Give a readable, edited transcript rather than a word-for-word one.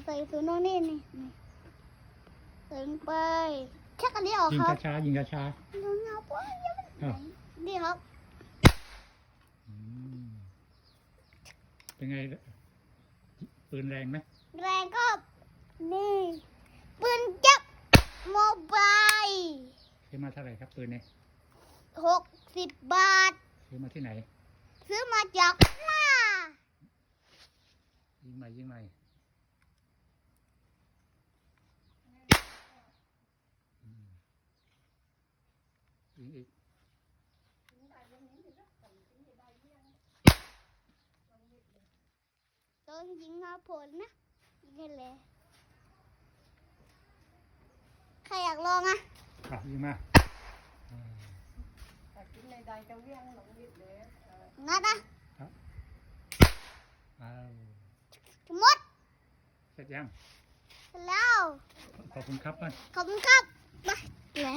ใส่สูนนี่นี่ถึงไปแค่กันนี้ออก ยิง ครับ ช้าๆยิงช้า น้องเงาปุ๊บ ๆอ้าว นี่ครับ อืมเป็นไงปืนแรงไหม แรงก็นี่ปืนจับโมบาย ซื้อมาเท่าไหร่ครับปืนเนี่ย 60 บาท ซื้อมาที่ไหน ซื้อมาจากหน้า ยิงใหม่ยิงใหม่ยิงอีก ต้องยิงมาผลนะยิงให้เลยใครอยากลองอ่ะ ยิงมา งัดอ่ะ อ้าว หมด เสร็จยัง แล้ว ขอบคุณครับ ขอบคุณครับมา